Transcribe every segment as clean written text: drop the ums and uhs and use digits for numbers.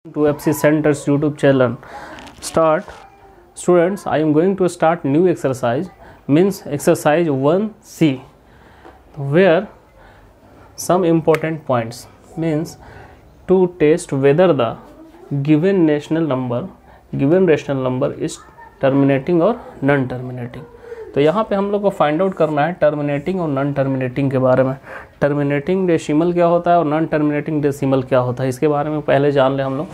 to FC Center's YouTube channel. Start. Students, I am going to start new exercise, means exercise 1C, where some important points means to test whether the given rational number is terminating or non terminating. तो यहाँ पे हम लोग को find out करना है terminating और non terminating के बारे में। टर्मिनेटिंग डेसिमल क्या होता है और नॉन टर्मिनेटिंग डेसिमल क्या होता है, इसके बारे में पहले जान लें हम लोग।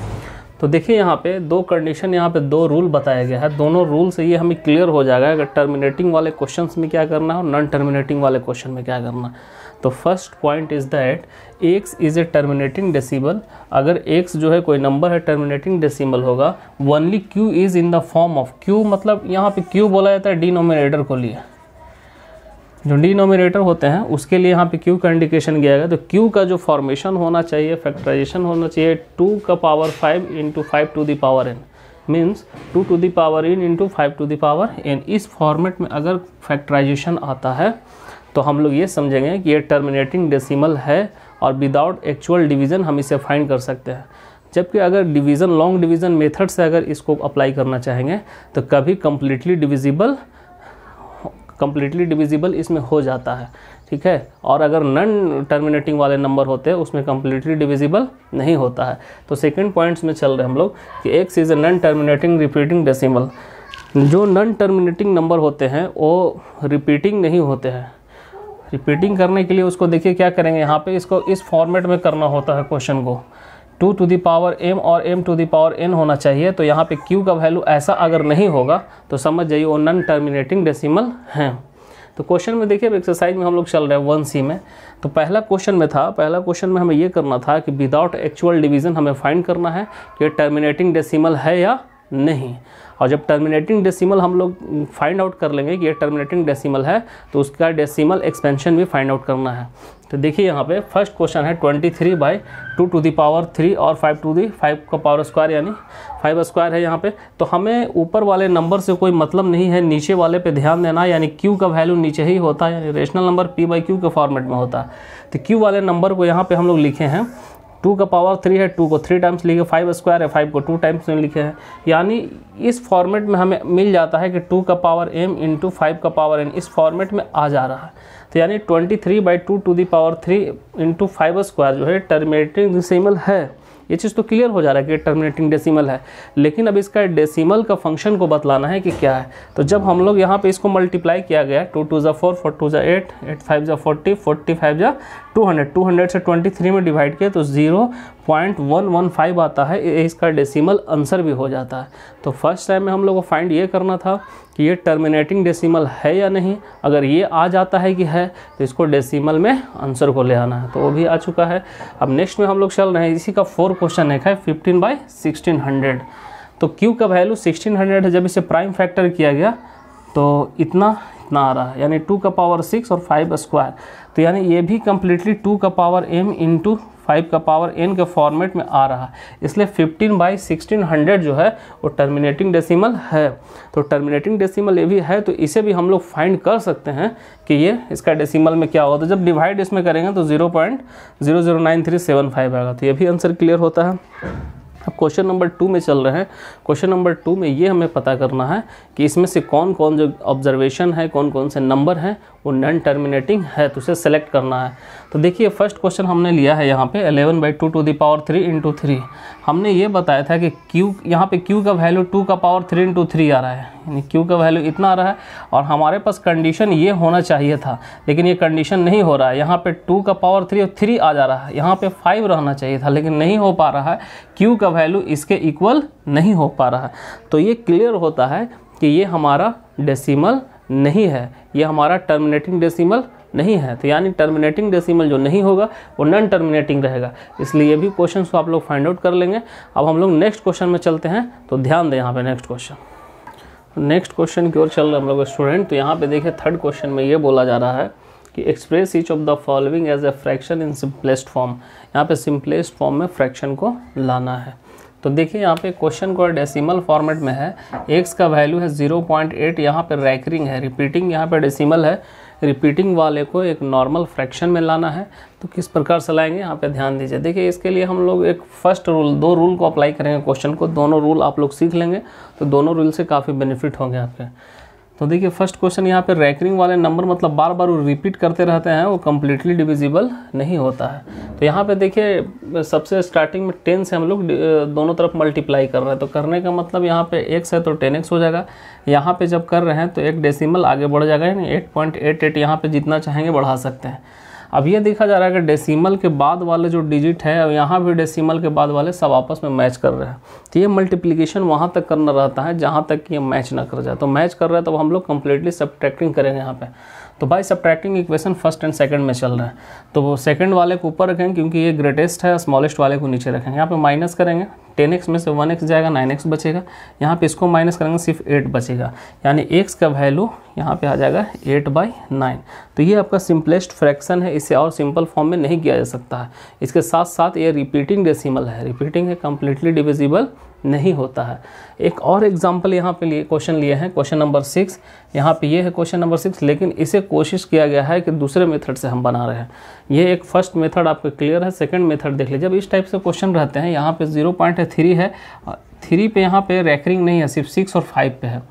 तो देखिए यहाँ पे दो कंडीशन, यहाँ पे दो रूल बताया गया है। दोनों रूल से ये हमें क्लियर हो जाएगा अगर टर्मिनेटिंग वाले क्वेश्चंस में क्या करना है और नॉन टर्मिनेटिंग वाले क्वेश्चन में क्या करना है। तो first point is that x is a terminating decimal. अगर x जो है कोई नंबर है टर्मिनेटिंग डेसिमल होगा, only q is in the form of q, मतलब यहाँ पे q बोला जाता है डिनोमिनेटर को लिए, जो डिनोमिनेटर होते हैं उसके लिए यहाँ पे q का इंडिकेशन किया गया। तो q का जो फॉर्मेशन होना चाहिए, फैक्टराइजेशन होना चाहिए 2 का power 5 into 5 to the power n, means 2 to the power n into 5 to the power n। इस फॉर्मेट में अगर फैक्टराइजेशन आता है तो हम लोग ये समझेंगे कि ये टर्मिनेटिंग डेसिमल है और विदाउट एक्चुअल डिवीज़न हम इसे फाइंड कर सकते हैं। जबकि अगर डिवीज़न लॉन्ग डिवीज़न मेथड से अगर इसको अप्लाई करना चाहेंगे तो कभी कम्प्लीटली डिविजिबल इसमें हो जाता है, ठीक है। और अगर नॉन टर्मिनेटिंग वाले नंबर होते हैं उसमें कम्प्लीटली डिविजिबल नहीं होता है। तो सेकंड पॉइंट्स में चल रहे हम लोग कि x is a non terminating repeating decimal. जो नॉन टर्मिनेटिंग नंबर होते हैं वो रिपीटिंग नहीं होते हैं। रिपीटिंग करने के लिए उसको देखिए क्या करेंगे, यहाँ पे इसको इस फॉर्मेट में करना होता है क्वेश्चन को। 2 टू द पावर m और m to the power n होना चाहिए। तो यहाँ पे q का वैल्यू ऐसा अगर नहीं होगा तो समझ जाइए वो नॉन टर्मिनेटिंग डेसिमल हैं। तो क्वेश्चन में देखिए, अब एक्सरसाइज में हम लोग चल रहे हैं 1C में। तो पहला क्वेश्चन में हमें ये करना था कि विदाउट एक्चुअल डिवीज़न हमें फाइंड करना है कि टर्मिनेटिंग डेसिमल है या नहीं। और जब टर्मिनेटिंग डेसिमल हम लोग फाइंड आउट कर लेंगे कि ये टर्मिनेटिंग डेसिमल है तो उसका डेसिमल एक्सपेंशन भी फाइंड आउट करना है। तो देखिए यहाँ पे फर्स्ट क्वेश्चन है 23/2 टू द पावर 3 और 5 टू द 5 का पावर स्क्वायर, यानी 5 स्क्वायर है यहाँ पे। तो हमें ऊपर वाले नंबर से कोई मतलब नहीं है, नीचे वाले पे ध्यान देना, यानी q का वैल्यू नीचे ही होता है, यानी रेशनल नंबर p/q के फॉर्मेट में होता है। तो q वाले नंबर को यहाँ पे हम लोग लिखे हैं 2 का पावर 3 है, 2 को 3 टाइम्स लिखे, 5 स्क्वायर है, 5 को 2 टाइम्स में लिखे हैं। यानी इस फॉर्मेट में हमें मिल जाता है कि 2 का पावर m इंटू 5 का पावर n इस फॉर्मेट में आ जा रहा है। तो यानी 23/2 to the power 3 into 5 square जो है टर्मिनेटिंग डेसिमल है। ये चीज़ तो क्लियर हो जा रहा है कि टर्मिनेटिंग डेसिमल है, लेकिन अब इसका डेसिमल का फंक्शन को बतलाना है कि क्या है। तो जब हम लोग यहाँ पे इसको मल्टीप्लाई किया गया 2 2 4 4 2 8 8 5 40 45 200 से 23 में डिवाइड किया तो 0.115 आता है। इसका डेसिमल आंसर भी हो जाता है। तो फर्स्ट टाइम में हम लोग को फाइंड ये करना था कि ये टर्मिनेटिंग डेसिमल है या नहीं। अगर ये आ जाता है कि है तो इसको डेसिमल में आंसर को ले आना है, तो वो भी आ चुका है। अब नेक्स्ट में हम लोग चल रहे हैं, इसी का 4 क्वेश्चन है 15/1600। तो q का वैल्यू 1600 है। जब इसे प्राइम फैक्टर किया गया तो इतना आ रहा है, यानी 2 का पावर 6 और 5 स्क्वायर। तो यानी ये भी कम्प्लीटली 2 का पावर m इंटू 5 का पावर n के फॉर्मेट में आ रहा है। इसलिए 15/1600 जो है वो टर्मिनेटिंग डेसिमल है। तो टर्मिनेटिंग डेसिमल ये भी है, तो इसे भी हम लोग फाइंड कर सकते हैं कि ये इसका डेसिमल में क्या होगा। तो जब डिवाइड इसमें करेंगे तो 0.009375 आएगा। तो ये भी आंसर क्लियर होता है। अब क्वेश्चन नंबर 2 में चल रहे हैं। क्वेश्चन नंबर 2 में ये हमें पता करना है कि इसमें से कौन कौन जो ऑब्जर्वेशन है, कौन कौन से नंबर हैं वो नॉन टर्मिनेटिंग है, तो उसे सेलेक्ट करना है। तो देखिए फर्स्ट क्वेश्चन हमने लिया है यहाँ पे 11/2 टू द पावर 3 इंटू 3। हमने ये बताया था कि q, यहाँ पे q का वैल्यू 2 का पावर 3 इंटू 3 आ रहा है, यानी q का वैल्यू इतना आ रहा है। और हमारे पास कंडीशन ये होना चाहिए था, लेकिन ये कंडीशन नहीं हो रहा है। यहाँ पे 2 का पावर 3 और 3 आ जा रहा है, यहाँ पे 5 रहना चाहिए था, लेकिन नहीं हो पा रहा है। q का वैल्यू इसके इक्वल नहीं हो पा रहा है। तो ये क्लियर होता है कि ये हमारा डेसिमल नहीं है, ये हमारा टर्मिनेटिंग डेसिमल नहीं है। तो यानी टर्मिनेटिंग डेसिमल जो नहीं होगा वो नॉन टर्मिनेटिंग रहेगा। इसलिए ये भी क्वेश्चन को आप लोग फाइंड आउट कर लेंगे। अब हम लोग नेक्स्ट क्वेश्चन में चलते हैं, तो ध्यान दें यहाँ पे नेक्स्ट क्वेश्चन की ओर चल रहे हम लोग स्टूडेंट। तो यहाँ पे देखिए थर्ड क्वेश्चन में ये बोला जा रहा है कि express each of the following as a fraction in simplest form. यहाँ पे सिंपलेस्ट फॉर्म में फ्रैक्शन को लाना है। तो देखिए यहाँ पे क्वेश्चन को डेसिमल फॉर्मेट में है। x का वैल्यू है 0.8, यहाँ पे रैकरिंग है, रिपीटिंग यहाँ पे डेसिमल है रिपीटिंग वाले को एक नॉर्मल फ्रैक्शन में लाना है तो किस प्रकार से लाएंगे, यहाँ पे ध्यान दीजिए। देखिए इसके लिए हम लोग एक फर्स्ट रूल, 2 रूल को अप्लाई करेंगे क्वेश्चन को। दोनों रूल आप लोग सीख लेंगे तो दोनों रूल से काफ़ी बेनिफिट होंगे आपके। तो देखिए फर्स्ट क्वेश्चन यहाँ पे रैकरिंग वाले नंबर मतलब बार बार वो रिपीट करते रहते हैं, वो कम्प्लीटली डिविजिबल नहीं होता है। तो यहाँ पे देखिए सबसे स्टार्टिंग में 10 से हम लोग दोनों तरफ मल्टीप्लाई कर रहे हैं, तो करने का मतलब यहाँ पे x है तो 10x हो जाएगा। यहाँ पे जब कर रहे हैं तो एक डेसिमल आगे बढ़ जाएगा, यानी 8.88 यहाँ पे जितना चाहेंगे बढ़ा सकते हैं। अब ये देखा जा रहा है कि डेसिमल के बाद वाले जो डिजिट है और यहाँ भी डेसिमल के बाद वाले सब आपस में मैच कर रहे हैं, तो ये मल्टीप्लिकेशन वहाँ तक करना रहता है जहाँ तक कि ये मैच ना कर जाए। तो मैच कर रहा है तो हम लोग कंप्लीटली सब्ट्रैक्टिंग करेंगे यहाँ पे। तो भाई subtracting equation first and second में चल रहा है, तो वो सेकंड वाले को ऊपर रखेंगे क्योंकि ये ग्रेटेस्ट है, स्मॉलेस्ट वाले को नीचे रखेंगे। यहाँ पे माइनस करेंगे, 10x में से 1x जाएगा, 9x बचेगा। यहाँ पे इसको माइनस करेंगे, सिर्फ 8 बचेगा, यानी x का वैल्यू यहाँ पे आ जाएगा 8/9। तो ये आपका सिंपलेस्ट फ्रैक्शन है, इसे और सिंपल फॉर्म में नहीं किया जा सकता है। इसके साथ साथ ये रिपीटिंग डेसिमल है, रिपीटिंग है, कम्प्लीटली डिविजिबल नहीं होता है। एक और एग्जाम्पल यहाँ पे लिए क्वेश्चन लिए हैं, क्वेश्चन नंबर 6। यहाँ पे ये है क्वेश्चन नंबर 6, लेकिन इसे कोशिश किया गया है कि दूसरे मेथड से हम बना रहे हैं। ये एक फर्स्ट मेथड आपको क्लियर है, सेकंड मेथड देख लीजिए। जब इस टाइप से क्वेश्चन रहते हैं, यहाँ पे 0.3 है, 3 पे यहाँ पे रैकरिंग नहीं है, सिर्फ 6 और 5 पे है।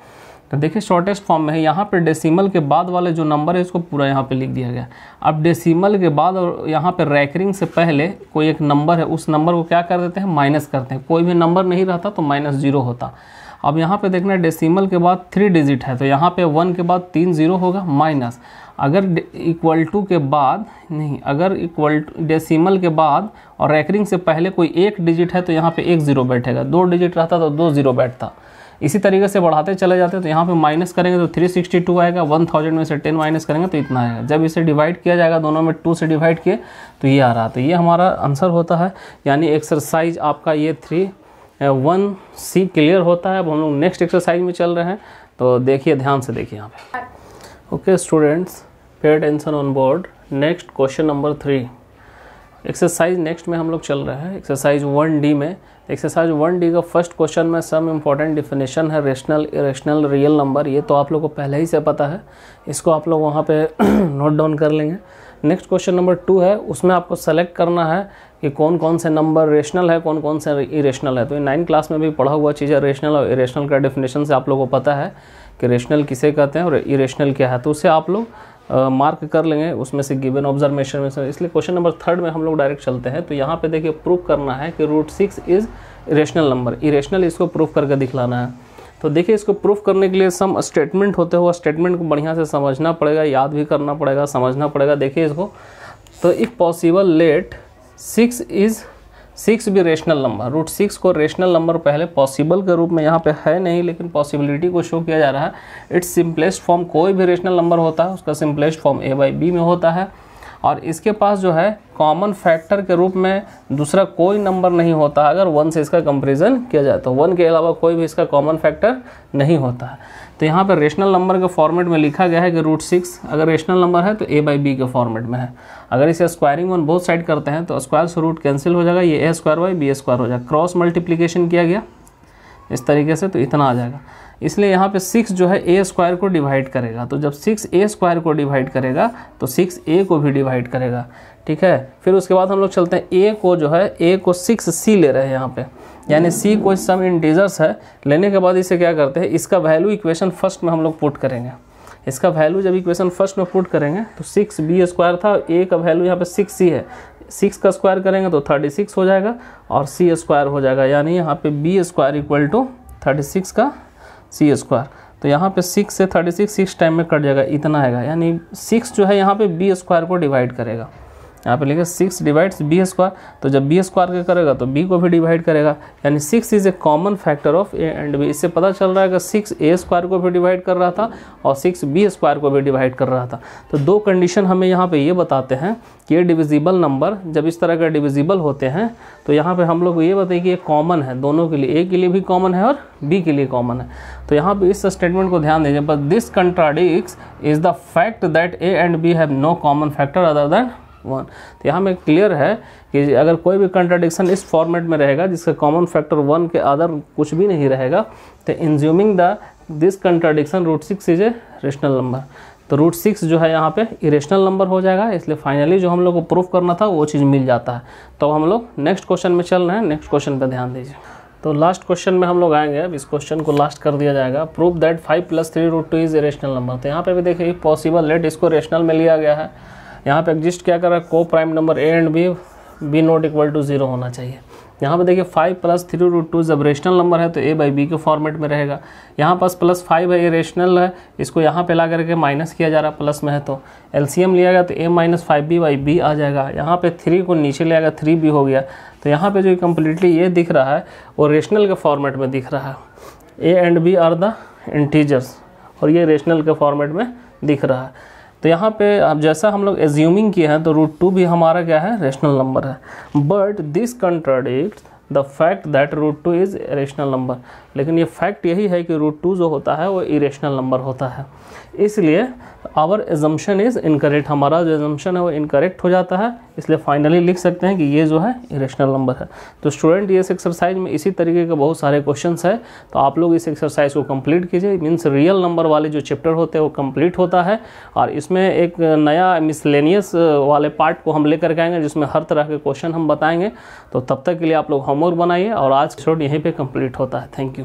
तो देखिए शॉर्टेस्ट फॉर्म में है, यहाँ पे डेसिमल के बाद वाले जो नंबर है इसको पूरा यहाँ पे लिख दिया गया। अब डेसिमल के बाद और यहाँ पे रैकरिंग से पहले कोई एक नंबर है, उस नंबर को क्या कर देते हैं, माइनस करते हैं। कोई भी नंबर नहीं रहता तो -0 होता। अब यहाँ पे देखना डेसिमल के बाद 3 डिजिट है, तो यहाँ पे 1 के बाद 3 0 होगा माइनस। अगर इक्वल टू के बाद नहीं, अगर इक्वल डेसिमल के बाद और रैकरिंग से पहले कोई एक डिजिट है तो यहाँ पे 1 0 बैठेगा। 2 डिजिट रहता तो 2 0 बैठता। इसी तरीके से बढ़ाते चले जाते, तो यहाँ पे माइनस करेंगे तो 362 आएगा, 1000 में से 10 माइनस करेंगे तो इतना आएगा। जब इसे डिवाइड किया जाएगा, दोनों में 2 से डिवाइड किए तो ये आ रहा। तो ये हमारा आंसर होता है, यानी एक्सरसाइज आपका ये 3(1)C क्लियर होता है। अब हम लोग नेक्स्ट एक्सरसाइज में चल रहे हैं, तो देखिए ध्यान से देखिए यहाँ पे। Okay students, pay attention on board. Next question number 3 exercise next में हम लोग चल रहे हैं, एक्सरसाइज 1D में। एक्सरसाइज 1D का फर्स्ट क्वेश्चन में सम इम्पॉर्टेंट डिफिनेशन है, रेशनल, इरेशनल, रियल नंबर। ये तो आप लोग को पहले ही से पता है, इसको आप लोग वहाँ पे नोट डाउन कर लेंगे। नेक्स्ट क्वेश्चन नंबर 2 है, उसमें आपको सेलेक्ट करना है कि कौन कौन से नंबर रेशनल है, कौन कौन से इरेशनल है। तो ये 9 क्लास में भी पढ़ा हुआ चीज़ है। रेशनल और इरेशनल का डेफिनेशन से आप लोगों को पता है कि रेशनल किसे कहते हैं और इरेशनल क्या है, तो उसे आप लोग मार्क कर लेंगे उसमें से गिवन ऑब्जर्वेशन में से। इसलिए क्वेश्चन नंबर 3 में हम लोग डायरेक्ट चलते हैं। तो यहाँ पे देखिए प्रूव करना है कि √6 इज़ इरेशनल नंबर। इरेशनल इसको प्रूव करके दिखलाना है। तो देखिए इसको प्रूफ करने के लिए सम स्टेटमेंट होते हुए स्टेटमेंट को बढ़िया से समझना पड़ेगा, याद भी करना पड़ेगा, समझना पड़ेगा। देखिए इसको, तो इफ पॉसिबल लेट 6 भी रेशनल नंबर। √6 को रेशनल नंबर पहले पॉसिबल के रूप में यहाँ पे है नहीं, लेकिन पॉसिबिलिटी को शो किया जा रहा है। इट्स सिंपलेस्ट फॉर्म, कोई भी रेशनल नंबर होता है उसका सिंपलेस्ट फॉर्म a/b में होता है, और इसके पास जो है कॉमन फैक्टर के रूप में दूसरा कोई नंबर नहीं होता। अगर 1 से इसका कंपैरिजन किया जाए तो 1 के अलावा कोई भी इसका कॉमन फैक्टर नहीं होता है। तो यहाँ पर रेशनल नंबर के फॉर्मेट में लिखा गया है कि √6 अगर रेशनल नंबर है तो a/b के फॉर्मेट में है। अगर इसे स्क्वायरिंग ऑन बोथ साइड करते हैं तो स्क्वायर से रूट कैंसिल हो जाएगा, ये a² हो जाएगा। क्रॉस मल्टीप्लिकेशन किया गया इस तरीके से तो इतना आ जाएगा। इसलिए यहाँ पे 6 जो है a² को डिवाइड करेगा, तो जब 6 a² को डिवाइड करेगा तो 6a को भी डिवाइड करेगा। ठीक है, फिर उसके बाद हम लोग चलते हैं a को, जो है a को 6c ले रहे हैं यहाँ पे, यानी c कोई सम इंटीजर्स है। लेने के बाद इसे क्या करते हैं, इसका वैल्यू इक्वेशन फर्स्ट में हम लोग पुट करेंगे। इसका वैल्यू जब इक्वेशन फर्स्ट में पुट करेंगे तो 6b² था, a का वैल्यू यहाँ पे 6c है, 6 का स्क्वायर करेंगे तो 36 हो जाएगा और c² हो जाएगा, यानी यहाँ पे b² इक्वल टू 36 का c²। तो यहाँ पे 6 से 36 6 टाइम में कट जाएगा, इतना आएगा। यानी 6 जो है यहाँ पे b² को डिवाइड करेगा। यहाँ पे लिखे 6 डिवाइड्स b², तो जब b² के करेगा तो b को भी डिवाइड करेगा, यानी 6 is a common factor of a and b। इससे पता चल रहा है कि 6 a² को भी डिवाइड कर रहा था और 6 b² को भी डिवाइड कर रहा था। तो दो कंडीशन हमें यहाँ पे ये बताते हैं कि ये डिविजिबल नंबर जब इस तरह का डिविजिबल होते हैं तो यहाँ पे हम लोग ये बताइए कि ये कॉमन है दोनों के लिए, a के लिए भी कॉमन है और b के लिए कॉमन है। तो यहाँ पे इस स्टेटमेंट को ध्यान दीजिए, but this contradicts is the fact that a and b have no common factor other than 1। तो यहाँ में क्लियर है कि अगर कोई भी कंट्राडिक्शन इस फॉर्मेट में रहेगा जिसका कॉमन फैक्टर 1 के अदर कुछ भी नहीं रहेगा, तो assuming this contradiction √6 is a rational number. तो √6 जो है यहाँ पे इरेशनल नंबर हो जाएगा, इसलिए फाइनली जो हम लोग को प्रूफ करना था वो चीज़ मिल जाता है। तो हम लोग नेक्स्ट क्वेश्चन में चल रहे हैं, नेक्स्ट क्वेश्चन पे ध्यान दीजिए। तो लास्ट क्वेश्चन में हम लोग आएंगे, अब इस क्वेश्चन को लास्ट कर दिया जाएगा। Prove that 5 + 3√2 is irrational number. तो यहाँ पे भी देखिए पॉसिबल लेट, इसको रेशनल में लिया गया है। यहाँ पे एग्जिस्ट क्या कर रहा है, को prime number A and B not equal to 0 होना चाहिए। यहाँ पे देखिए 5 + 3√2 जब रेशनल नंबर है तो a/b के फॉर्मेट में रहेगा। यहाँ पास +5 है, ये रेशनल है, इसको यहाँ पे ला करके माइनस किया जा रहा है, प्लस में है तो एलसीएम लिया गया तो a - 5b/b आ जाएगा। यहाँ पे 3 को नीचे ले आएगा, 3b हो गया। तो यहाँ पे जो कम्प्लीटली ये दिख रहा है वो रेशनल के फॉर्मेट में दिख रहा है। a and b are the integers और ये रेशनल के फॉर्मेट में दिख रहा है। तो यहाँ पे अब जैसा हम लोग एज्यूमिंग किए हैं तो √2 भी हमारा क्या है, रेशनल नंबर है। But this contradicts the fact that √2 is rational number. लेकिन ये फैक्ट यही है कि √2 जो होता है वो इरेशनल नंबर होता है, इसलिए आवर एजम्पशन इज़ इनकरेक्ट। हमारा जो एजम्पशन है वो इनकरेक्ट हो जाता है, इसलिए फाइनली लिख सकते हैं कि ये जो है इरेशनल नंबर है। तो स्टूडेंट इस एक्सरसाइज में इसी तरीके के बहुत सारे क्वेश्चंस है, तो आप लोग इस एक्सरसाइज को कंप्लीट कीजिए। मीन्स रियल नंबर वाले जो चैप्टर होते हैं वो कंप्लीट होता है, और इसमें एक नया मिसलेनियस वाले पार्ट को हम लेकर के आएंगे जिसमें हर तरह के क्वेश्चन हम बताएंगे। तो तब तक के लिए आप लोग होमवर्क बनाइए, और आज शॉर्ट यहीं पर कंप्लीट होता है। Thank you.